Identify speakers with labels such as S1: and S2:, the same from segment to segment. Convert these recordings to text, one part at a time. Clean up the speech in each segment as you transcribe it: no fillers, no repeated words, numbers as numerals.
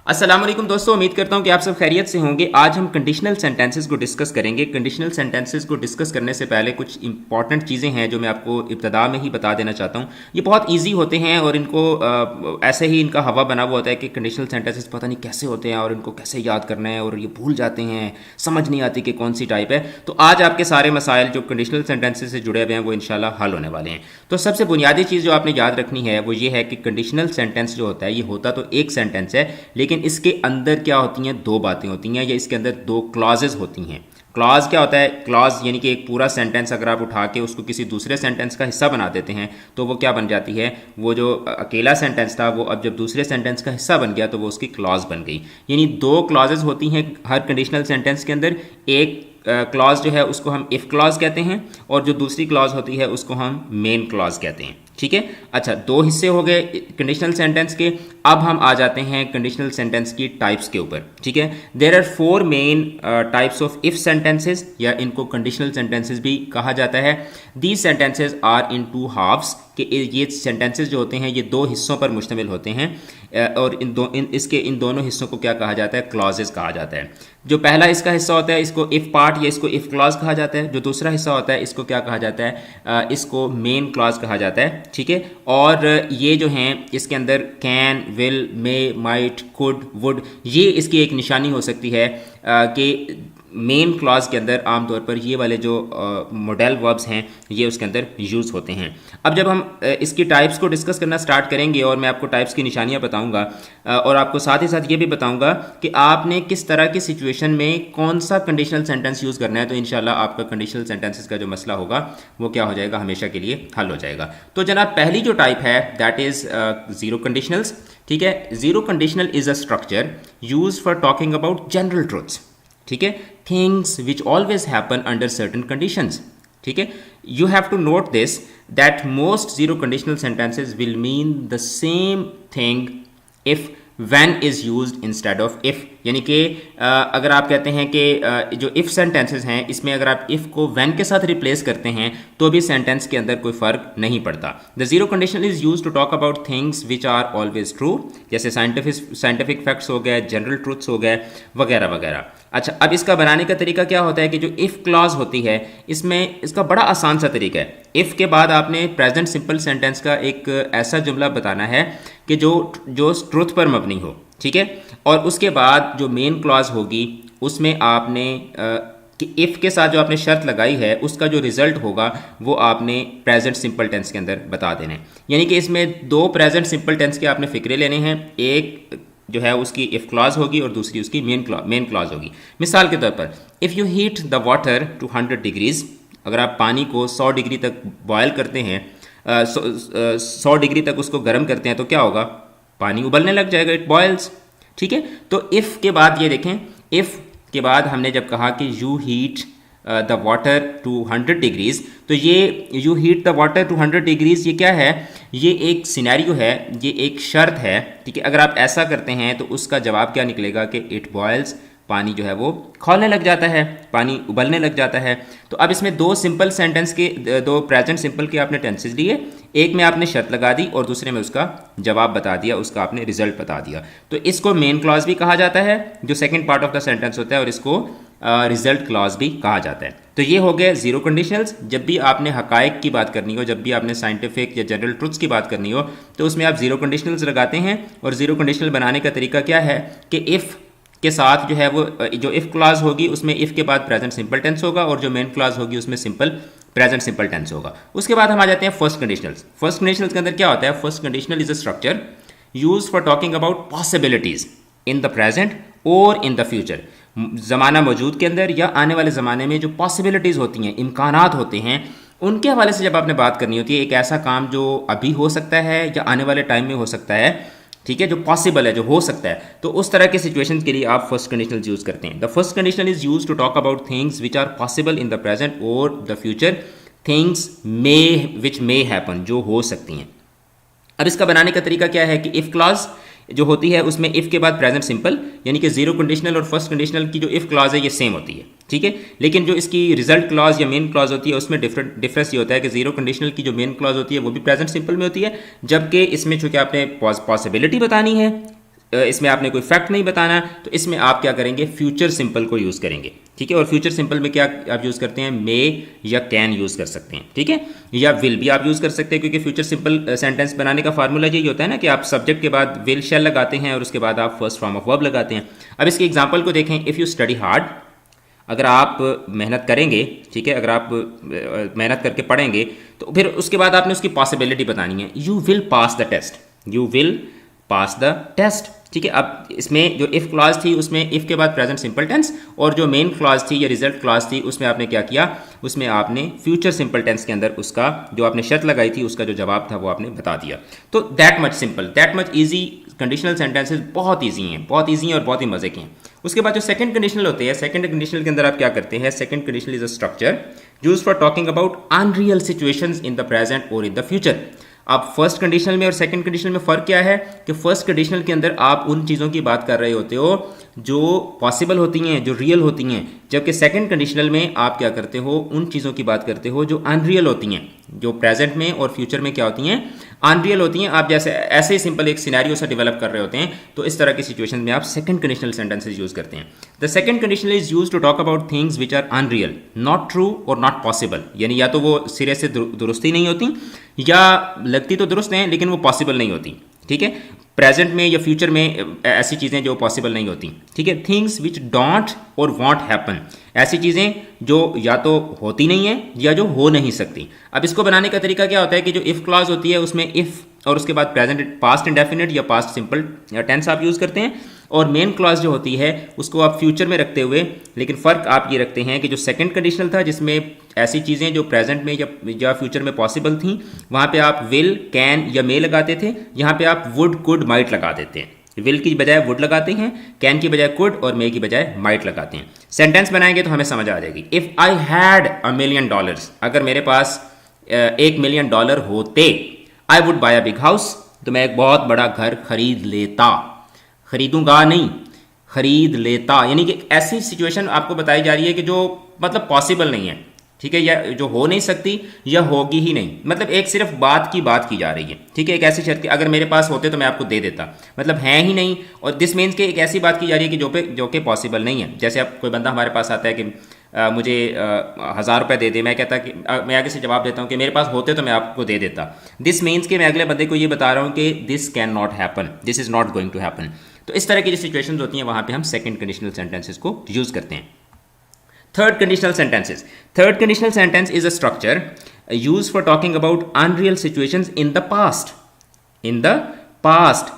S1: अस्सलाम वालेकुम दोस्तों, उम्मीद करता हूं कि आप सब खैरियत से होंगे। आज हम कंडीशनल सेंटेंसेस को डिस्कस करेंगे। कंडीशनल सेंटेंसेस को डिस्कस करने से पहले कुछ इंपॉर्टेंट चीज़ें हैं जो मैं आपको इब्तदा में ही बता देना चाहता हूं। ये बहुत इजी होते हैं और इनको ऐसे ही इनका हवा बना हुआ होता है कि कंडीशनल सेंटेंसेस पता नहीं कैसे होते हैं और इनको कैसे याद करना है और ये भूल जाते हैं, समझ नहीं आती कि कौन सी टाइप है। तो आज आपके सारे मसाइल जो कंडीशनल सेंटेंसेस से जुड़े हुए हैं वो इंशाल्लाह हल होने वाले हैं। तो सबसे बुनियादी चीज़ जो आपने याद रखनी है वो ये है कि कंडीशनल सेंटेंस जो होता है ये होता तो एक सेंटेंस है, लेकिन इसके अंदर क्या होती हैं, दो बातें होती हैं या इसके अंदर दो क्लॉजेज होती हैं। क्लॉज क्या होता है? क्लॉज यानी कि एक पूरा सेंटेंस अगर आप उठा के उसको किसी दूसरे सेंटेंस का हिस्सा बना देते हैं तो वो क्या बन जाती है, वो जो अकेला सेंटेंस था वो अब जब दूसरे सेंटेंस का हिस्सा बन गया तो वो उसकी क्लॉज बन गई। यानी दो क्लॉजेज होती हैं हर कंडीशनल सेंटेंस के अंदर। एक क्लॉज जो है उसको हम इफ़ क्लॉज कहते हैं और जो दूसरी क्लॉज होती है उसको हम मेन क्लॉज कहते हैं। ठीक है, अच्छा, दो हिस्से हो गए कंडीशनल सेंटेंस के। अब हम आ जाते हैं कंडीशनल सेंटेंस की टाइप्स के ऊपर। ठीक है, there are four main types of if sentences, या इनको कंडीशनल सेंटेंसेस भी कहा जाता है। These sentences are in two halfs, कि ये सेंटेंसेस जो होते हैं ये दो हिस्सों पर मुश्तमिल होते हैं और इन दोनों हिस्सों को क्या कहा जाता है? क्लॉजेस कहा जाता है। जो पहला इसका हिस्सा होता है इसको इफ़ पार्ट या इसको इफ़ क्लॉज कहा जाता है। जो दूसरा हिस्सा होता है इसको क्या कहा जाता है? इसको मेन क्लॉज कहा जाता है। ठीक है, और ये जो हैं इसके अंदर can, will, may, might, could, would, ये इसकी एक निशानी हो सकती है कि मेन क्लॉज के अंदर आमतौर पर ये वाले जो मॉडल वर्ब्स हैं ये उसके अंदर यूज़ होते हैं। अब जब हम इसकी टाइप्स को डिस्कस करना स्टार्ट करेंगे और मैं आपको टाइप्स की निशानियां बताऊंगा और आपको साथ ही साथ ये भी बताऊंगा कि आपने किस तरह की सिचुएशन में कौन सा कंडीशनल सेंटेंस यूज़ करना है, तो इंशाल्लाह आपका कंडीशनल सेंटेंसेस का जो मसला होगा वो क्या हो जाएगा, हमेशा के लिए हल हो जाएगा। तो जनाब, पहली जो टाइप है दैट इज़ ज़ीरो कंडीशनल्स। ठीक है, zero conditional is a structure use for talking about general truths. ठीक है, things which always happen under certain conditions. ठीक है, you have to note this that most zero conditional sentences will mean the same thing if when is used instead of if. यानी कि अगर आप कहते हैं कि जो इफ़ सेंटेंसेस हैं इसमें अगर आप इफ़ को when के साथ रिप्लेस करते हैं तो भी सेंटेंस के अंदर कोई फ़र्क नहीं पड़ता। The zero conditional is use to talk about things which are always true, जैसे साइंटिफिक फैक्ट्स हो गए, जनरल ट्रूथ्स हो गए, वगैरह वगैरह। अच्छा, अब इसका बनाने का तरीका क्या होता है कि जो इफ़ क्लॉज होती है इसमें इसका बड़ा आसान सा तरीका है। इफ़ के बाद आपने प्रेजेंट सिंपल सेंटेंस का एक ऐसा जुमला बताना है कि जो ट्रूथ पर मबनी हो। ठीक है, और उसके बाद जो मेन क्लॉज होगी उसमें आपने कि इफ़ के साथ जो आपने शर्त लगाई है उसका जो रिजल्ट होगा वो आपने प्रेजेंट सिंपल टेंस के अंदर बता देने हैं। यानी कि इसमें दो प्रेजेंट सिंपल टेंस के आपने फ़िक्रे लेने हैं, एक जो है उसकी इफ़ क्लॉज होगी और दूसरी उसकी मेन क्लॉज होगी। मिसाल के तौर पर, if you heat the water to 100 degrees, अगर आप पानी को 100 डिग्री तक बॉयल करते हैं, 100 डिग्री तक उसको गर्म करते हैं तो क्या होगा? पानी उबलने लग जाएगा, इट बॉयल्स। ठीक है, तो इफ़ के बाद ये देखें, इफ़ के बाद हमने जब कहा कि you heat the water to 100 degrees, तो ये you heat the water to 100 degrees ये क्या है? ये एक सिनेरियो है, ये एक शर्त है। ठीक है, अगर आप ऐसा करते हैं तो उसका जवाब क्या निकलेगा कि इट बॉयल्स, पानी जो है वो खौलने लग जाता है, पानी उबलने लग जाता है। तो अब इसमें दो सिंपल सेंटेंस के, दो प्रेजेंट सिंपल के आपने टेंसेस लिए, एक में आपने शर्त लगा दी और दूसरे में उसका जवाब बता दिया, उसका आपने रिजल्ट बता दिया। तो इसको मेन क्लॉज भी कहा जाता है जो second part of the sentence होता है, और इसको रिजल्ट क्लॉज भी कहा जाता है। तो ये हो गए जीरो कंडीशनल्स। जब भी आपने हकायक की बात करनी हो, जब भी आपने साइंटिफिक या जनरल ट्रूथ्स की बात करनी हो तो उसमें आप जीरो कंडीशनल्स लगाते हैं। और जीरो कंडीशनल बनाने का तरीका क्या है कि इफ़ के साथ जो है वो जो इफ़ क्लॉज होगी उसमें इफ़ के बाद प्रेजेंट सिंपल टेंस होगा और जो मेन क्लॉज होगी उसमें प्रेजेंट सिंपल टेंस होगा। उसके बाद हम आ जाते हैं फर्स्ट कंडीशनल्स। फर्स्ट कंडीशनल्स के अंदर क्या होता है? First conditional is a structure use for talking about possibilities in the present और इन द फ्यूचर। ज़माना मौजूद के अंदर या आने वाले ज़माने में जो पॉसिबिलिटीज़ होती हैं, इम्कानात होते हैं, उनके हवाले से जब आपने बात करनी होती है, एक ऐसा काम जो अभी हो सकता है या आने वाले टाइम में हो सकता है, ठीक है, जो पॉसिबल है, जो हो सकता है, तो उस तरह के सिचुएशन के लिए आप फर्स्ट कंडीशनल यूज़ करते हैं। The first conditional is use to talk about things which are possible in the present और the future, things which may happen, जो हो सकती हैं। अब इसका बनाने का तरीका क्या है कि इफ़ क्लॉज जो होती है उसमें इफ़ के बाद प्रेजेंट सिंपल, यानी कि जीरो कंडीशनल और फर्स्ट कंडीशनल की जो इफ़ क्लॉज है ये सेम होती है। ठीक है, लेकिन जो इसकी रिजल्ट क्लॉज या मेन क्लॉज होती है उसमें डिफरेंस ये होता है कि जीरो कंडीशनल की जो मेन क्लॉज होती है वो भी प्रेजेंट सिंपल में होती है, जबकि इसमें चूंकि आपने पॉसिबिलिटी बतानी है इसमें आपने कोई फैक्ट नहीं बताना, तो इसमें आप क्या करेंगे, फ्यूचर सिंपल को यूज़ करेंगे। ठीक है, और फ्यूचर सिंपल में क्या आप यूज़ करते हैं, मे या कैन यूज़ कर सकते हैं। ठीक है, या विल भी आप यूज़ कर सकते हैं, क्योंकि फ्यूचर सिंपल सेंटेंस बनाने का फार्मूला यही होता है ना कि आप सब्जेक्ट के बाद विल शैल लगाते हैं और उसके बाद आप फर्स्ट फॉर्म ऑफ वर्ब लगाते हैं। अब इसके एग्जाम्पल को देखें, इफ़ यू स्टडी हार्ड, अगर आप मेहनत करेंगे, ठीक है, अगर आप मेहनत करके पढ़ेंगे तो फिर उसके बाद आपने उसकी पॉसिबिलिटी बतानी है, you will pass the test, you will pass the test. ठीक है, अब इसमें जो इफ़ क्लॉज थी उसमें इफ़ के बाद प्रेजेंट सिंपल टेंस, और जो मेन क्लॉज थी या रिजल्ट क्लॉज थी उसमें आपने क्या किया, उसमें आपने फ्यूचर सिंपल टेंस के अंदर उसका जो आपने शर्त लगाई थी उसका जो जवाब था वो आपने बता दिया। तो that much simple, that much easy. Conditional sentences बहुत ईजी हैं, बहुत ईजी हैं और बहुत ही मजे के हैं। उसके बाद जो सेकंड कंडीशनल होते हैं, सेकंड कंडीशनल के अंदर आप क्या करते हैं, second conditional is a structure used for talking about unreal situations in the present और इन द फ्यूचर। अब फर्स्ट कंडीशनल में और सेकंड कंडीशनल में फ़र्क क्या है कि फर्स्ट कंडीशनल के अंदर आप उन चीज़ों की बात कर रहे होते हो जो पॉसिबल होती हैं, जो रियल होती हैं, जबकि सेकंड कंडीशनल में आप क्या करते हो, उन चीज़ों की बात करते हो जो अनरियल होती हैं, जो प्रेजेंट में और फ्यूचर में क्या होती हैं, अनरियल होती हैं। आप जैसे ऐसे ही सिंपल एक सिनेरियो सा डेवलप कर रहे होते हैं, तो इस तरह की सिचुएशन में आप सेकंड कंडीशनल सेंटेंसेस यूज़ करते हैं। The second conditional is use to talk about things which are unreal, not true or not possible, यानी या तो वो सिरे से दुरुस्त ही नहीं होती या लगती तो दुरुस्त हैं लेकिन वो पॉसिबल नहीं होती। ठीक है, प्रेजेंट में या फ्यूचर में ऐसी चीज़ें जो पॉसिबल नहीं होती। ठीक है, थिंग्स विच डोंट और वॉन्ट हैपन, ऐसी चीज़ें जो या तो होती नहीं है या जो हो नहीं सकती। अब इसको बनाने का तरीका क्या होता है कि जो इफ़ क्लॉज होती है उसमें इफ़ और उसके बाद प्रेजेंट पास्ट इंडेफिनिट या पास्ट सिंपल टेंस आप यूज़ करते हैं, और मेन क्लॉज जो होती है उसको आप फ्यूचर में रखते हुए, लेकिन फ़र्क आप ये रखते हैं कि जो सेकंड कंडीशनल था जिसमें ऐसी चीज़ें जो प्रेजेंट में या फ्यूचर में पॉसिबल थी, वहाँ पे आप विल, कैन या मे लगाते थे, यहाँ पे आप वुड, कुड, माइट लगा देते हैं। विल की बजाय वुड लगाते हैं, कैन की बजाय कुड और मे की बजाय माइट लगाते हैं। सेंटेंस बनाएंगे तो हमें समझ आ जाएगी। इफ़ आई हैड $1 million, अगर मेरे पास $1 million होते, I would buy a big house, तो मैं एक बहुत बड़ा घर खरीद लेता, खरीदूंगा नहीं, खरीद लेता, यानी कि ऐसी सिचुएशन आपको बताई जा रही है कि जो मतलब पॉसिबल नहीं है। ठीक है, या जो हो नहीं सकती या होगी ही नहीं, मतलब एक सिर्फ बात की जा रही है। ठीक है, एक ऐसी शर्त कि अगर मेरे पास होते तो मैं आपको दे देता, मतलब है ही नहीं, और दिस मीन्स कि एक ऐसी बात की जा रही है कि जो कि पॉसिबल नहीं है। जैसे अब कोई बंदा हमारे पास आता है कि मुझे 1000 रुपये दे दे, मैं कहता कि मैं आगे से जवाब देता हूँ कि मेरे पास होते तो मैं आपको दे देता। दिस मीन्स कि मैं अगले बंदे को ये बता रहा हूँ कि this can not happen, this is not going to happen. तो इस तरह की जो सिचुएशंस होती हैं वहाँ पे हम सेकंड कंडीशनल सेंटेंसेस को यूज़ करते हैं। Third conditional sentences, third conditional sentence is a structure used for talking about unreal situations in the past, in the past.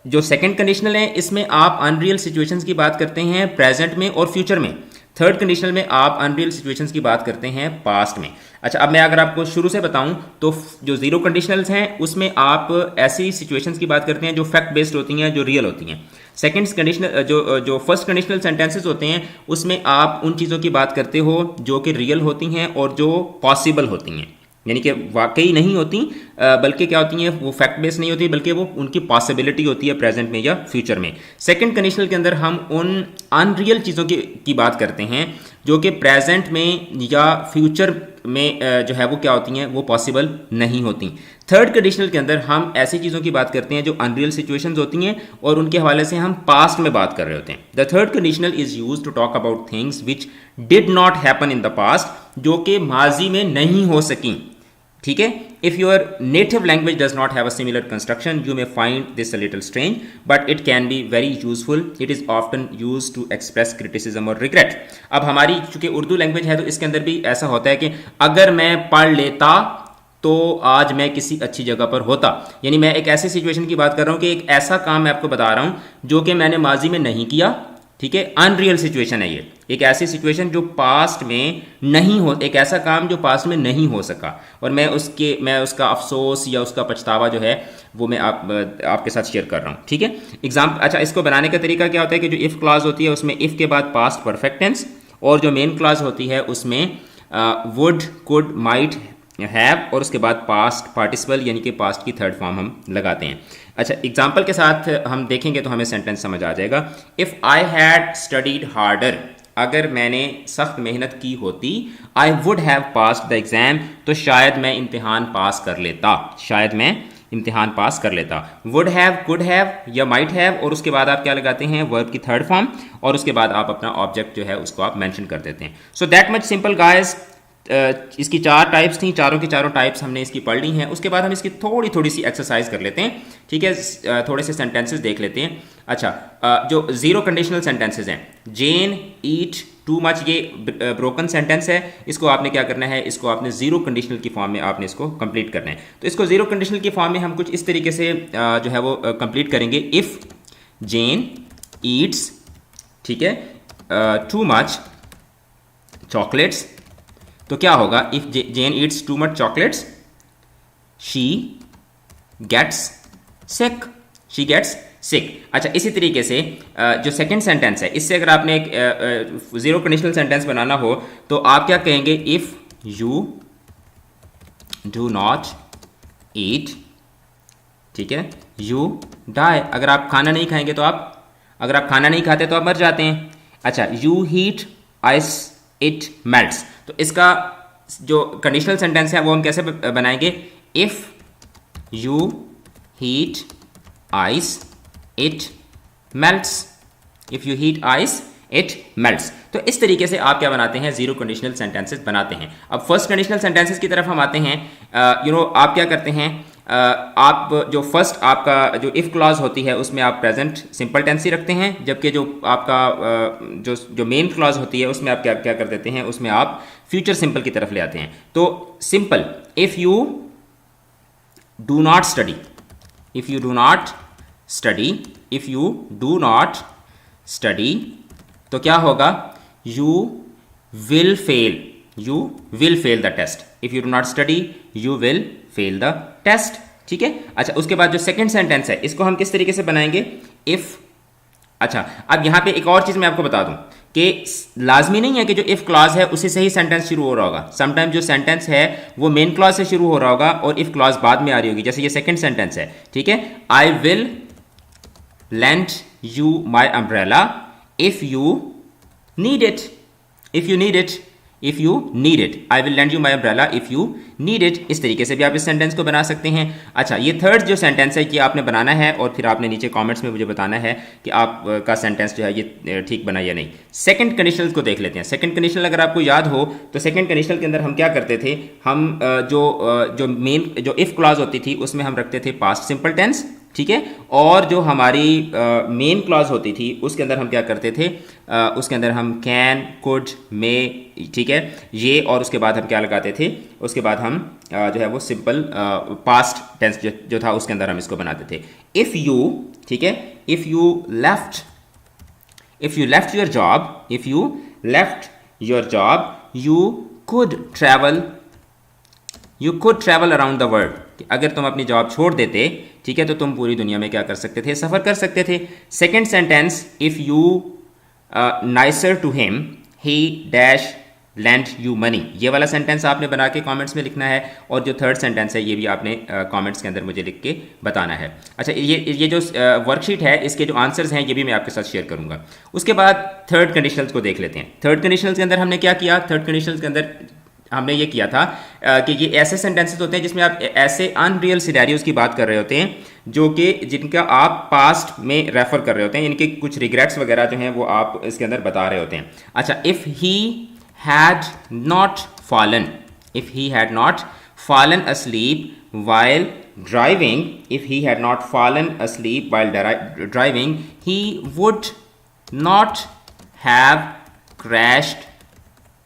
S1: जो सेकंड कंडीशनल है इसमें आप अनरियल सिचुएशंस की बात करते हैं प्रेजेंट में और फ्यूचर में। थर्ड कंडीशनल में आप अनरियल सिचुएशंस की बात करते हैं पास्ट में। अच्छा, अब मैं अगर आपको शुरू से बताऊं तो जो जीरो कंडीशनल्स हैं उसमें आप ऐसी सिचुएशंस की बात करते हैं जो फैक्ट बेस्ड होती हैं, जो रियल होती हैं। सेकंड कंडीशनल जो फर्स्ट कंडीशनल सेंटेंसेस होते हैं उसमें आप उन चीज़ों की बात करते हो जो कि रियल होती हैं और जो पॉसिबल होती हैं, यानी कि वाकई नहीं होती बल्कि क्या होती हैं, वो फैक्ट बेस्ड नहीं होती बल्कि वो उनकी पॉसिबिलिटी होती है प्रेजेंट में या फ्यूचर में। सेकंड कंडीशनल के अंदर हम उन अनरियल चीज़ों की बात करते हैं जो कि प्रेजेंट में या फ्यूचर में जो है वो क्या होती हैं, वो पॉसिबल नहीं होती। थर्ड कंडीशनल के अंदर हम ऐसी चीज़ों की बात करते हैं जो अनरियल सिचुएशंस होती हैं और उनके हवाले से हम पास्ट में बात कर रहे होते हैं। The third conditional is used to talk about things which did not happen in the past, जो कि माजी में नहीं हो सकी। ठीक है, if your native language does not have a similar construction you may find this a little strange but it can be very useful. It is often use to express criticism or regret. अब हमारी चूंकि Urdu language है तो इसके अंदर भी ऐसा होता है कि अगर मैं पढ़ लेता तो आज मैं किसी अच्छी जगह पर होता, यानी मैं एक ऐसी सिचुएशन की बात कर रहा हूँ कि एक ऐसा काम मैं आपको बता रहा हूँ जो कि मैंने माजी में नहीं किया। ठीक है, अनरियल सिचुएशन है ये, एक ऐसी सिचुएशन जो पास्ट में नहीं हो, एक ऐसा काम जो पास्ट में नहीं हो सका और मैं उसका अफसोस या उसका पछतावा जो है वो मैं आपके साथ शेयर कर रहा हूँ। ठीक है, अच्छा, इसको बनाने का तरीका क्या होता है कि जो इफ़ क्लॉज होती है उसमें इफ़ के बाद पास्ट परफेक्ट टेंस और जो मेन क्लॉज होती है उसमें वुड, कुड, माइट, हैव और उसके बाद पास्ट पार्टिसिपल यानी कि पास्ट की थर्ड फॉर्म हम लगाते हैं। अच्छा, एग्जाम्पल के साथ हम देखेंगे तो हमें सेंटेंस समझ आ जाएगा। If I had studied harder, अगर मैंने सख्त मेहनत की होती, I would have passed the exam, तो शायद मैं इम्तिहान पास कर लेता, शायद मैं इम्तिहान पास कर लेता। वुड हैव, कुड हैव या माइट हैव, और उसके बाद आप क्या लगाते हैं, वर्ब की थर्ड फॉर्म, और उसके बाद आप अपना ऑब्जेक्ट जो है उसको आप मेंशन कर देते हैं। So that much simple guys. इसकी 4 टाइप्स थी, चारों की चारों टाइप्स हमने इसकी पढ़ ली हैं। उसके बाद हम इसकी थोड़ी सी एक्सरसाइज कर लेते हैं, ठीक है। थोड़े से सेंटेंसेस देख लेते हैं। अच्छा, जो जीरो कंडीशनल सेंटेंसेस हैं, जेन, ईट, टू मच, ये ब्रोकन सेंटेंस है। इसको आपने क्या करना है, इसको आपने जीरो कंडीशनल की फॉर्म में आपने इसको कंप्लीट करना है। तो इसको जीरो कंडीशनल की फॉर्म में हम कुछ इस तरीके से जो है वो कंप्लीट करेंगे। इफ़ जेन ईट्स, ठीक है, टू मच चॉकलेट्स, तो क्या होगा, if Jane eats too much chocolates she gets sick, she gets sick. अच्छा, इसी तरीके से जो सेकंड सेंटेंस है, इससे अगर आपने एक जीरो कंडीशनल सेंटेंस बनाना हो तो आप क्या कहेंगे, if you do not eat, ठीक है, यू डाई। अगर आप खाना नहीं खाएंगे तो अगर आप खाना नहीं खाते तो आप मर जाते हैं। अच्छा, you heat ice it melts. तो इसका जो कंडीशनल सेंटेंस है वो हम कैसे बनाएंगे, if you heat ice it melts, if you heat ice it melts. तो इस तरीके से आप क्या बनाते हैं, जीरो कंडीशनल सेंटेंसेस बनाते हैं। अब फर्स्ट कंडीशनल सेंटेंसेस की तरफ हम आते हैं। आप क्या करते हैं, आप जो फर्स्ट आपका जो इफ़ क्लॉज होती है उसमें आप प्रेजेंट सिंपल टेंस ही रखते हैं, जबकि जो आपका जो मेन क्लॉज होती है उसमें आप क्या क्या कर देते हैं, उसमें आप फ्यूचर सिंपल की तरफ ले आते हैं। तो simple, if you do not study, if you do not study, if you do not study, तो क्या होगा, you will fail, you will fail the test. If you do not study you will fail the test, ठीक है। अच्छा, उसके बाद जो second sentence है इसको हम किस तरीके से बनाएंगे, इफ़। अच्छा, अब यहाँ पे एक और चीज़ मैं आपको बता दूँ कि लाजमी नहीं है कि जो इफ़ क्लॉज है उसी से ही सेंटेंस शुरू हो रहा होगा। समटाइम जो सेंटेंस है वो मेन क्लॉज से शुरू हो रहा होगा और इफ़ क्लॉज बाद में आ रही होगी, जैसे ये सेकंड सेंटेंस है, ठीक है। I will lend you my umbrella if you need it, if you need it, if you need it, I will lend you my umbrella if you need it। इस तरीके से भी आप इस सेंटेंस को बना सकते हैं। अच्छा, ये थर्ड जो सेंटेंस है कि आपने बनाना है और फिर आपने नीचे कमेंट्स में मुझे बताना है कि आपका सेंटेंस जो है ये ठीक बना या नहीं। सेकंड कंडीशनल को देख लेते हैं। सेकंड कंडीशनल अगर आपको याद हो तो सेकंड कंडीशनल के अंदर हम क्या करते थे, हम जो मेन जो इफ़ क्लॉज होती थी उसमें हम रखते थे पास्ट सिंपल टेंस, ठीक है। और जो हमारी मेन क्लॉज होती थी उसके अंदर हम क्या करते थे, उसके अंदर हम कैन, कुड, मे, ठीक है, ये, और उसके बाद हम क्या लगाते थे, उसके बाद हम जो है वो सिंपल पास्ट टेंस जो था उसके अंदर हम इसको बनाते थे। इफ़ यू, ठीक है, if you left your job, if you left your job you could travel around the world. अगर तुम अपनी जॉब छोड़ देते, ठीक है, तो तुम पूरी दुनिया में क्या कर सकते थे, सफ़र कर सकते थे। Second sentence, if you nicer to him he dash lend you money, ये वाला सेंटेंस आपने बना के कमेंट्स में लिखना है। और जो थर्ड सेंटेंस है ये भी आपने कमेंट्स के अंदर मुझे लिख के बताना है। अच्छा, ये जो वर्कशीट है इसके जो आंसर्स हैं ये भी मैं आपके साथ शेयर करूंगा। उसके बाद थर्ड कंडीशनल्स को देख लेते हैं। थर्ड कंडीशनल्स के अंदर हमने क्या किया, थर्ड कंडीशनल्स के अंदर हमने ये किया था कि ये ऐसे सेंटेंसेस होते हैं जिसमें आप ऐसे अनरियल सिनेरियोज की बात कर रहे होते हैं जो कि जिनका आप पास्ट में रेफर कर रहे होते हैं, इनके कुछ रिग्रेट्स वगैरह जो हैं वो आप इसके अंदर बता रहे होते हैं। अच्छा, if he had not fallen, if he had not fallen asleep while driving, if he had not fallen asleep while driving he would not have crashed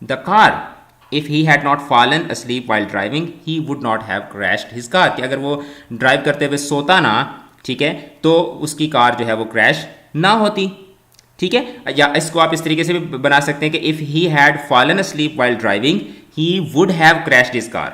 S1: the car। If he had not fallen asleep while driving he would not have crashed his car, कि अगर वो drive करते हुए सोता ना, ठीक है, तो उसकी कार जो है वो क्रैश ना होती, ठीक है। या इसको आप इस तरीके से भी बना सकते हैं कि if he had fallen asleep while driving he would have crashed his car,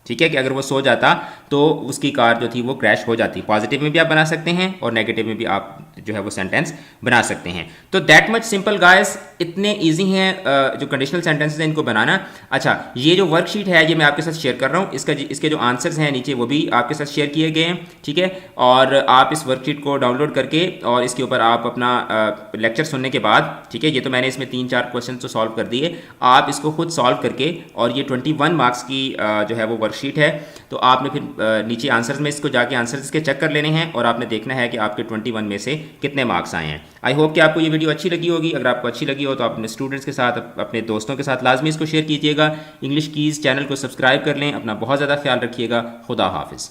S1: ठीक है, कि अगर वो सो जाता तो उसकी कार जो थी वो क्रैश हो जाती। पॉजिटिव में भी आप बना सकते हैं और नेगेटिव में भी आप जो है वो सेंटेंस बना सकते हैं। तो दैट मच सिंपल गाइस, इतने इजी हैं जो कंडीशनल सेंटेंसेस हैं इनको बनाना। अच्छा, ये जो वर्कशीट है ये मैं आपके साथ शेयर कर रहा हूँ, इसके जो आंसर्स हैं नीचे वो भी आपके साथ शेयर किए गए हैं, ठीक है। और आप इस वर्कशीट को डाउनलोड करके और इसके ऊपर आप अपना लेक्चर सुनने के बाद, ठीक है, ये तो मैंने इसमें 3-4 क्वेश्चन तो सॉल्व कर दिए, आप इसको खुद सॉल्व करके, और ये 21 मार्क्स की जो है वो वर्कशीट है, तो आपने फिर नीचे आंसर्स में इसको जाके आंसर्स इसके चेक कर लेने हैं और आपने देखना है कि आपके 21 में से कितने मार्क्स आए हैं। आई होप कि आपको ये वीडियो अच्छी लगी होगी। अगर आपको अच्छी लगी हो तो अपने स्टूडेंट्स के साथ, अपने दोस्तों के साथ लाजमी इसको शेयर कीजिएगा। इंग्लिश कीज़ चैनल को सब्सक्राइब कर लें। अपना बहुत ज़्यादा ख्याल रखिएगा। खुदा हाफिज़।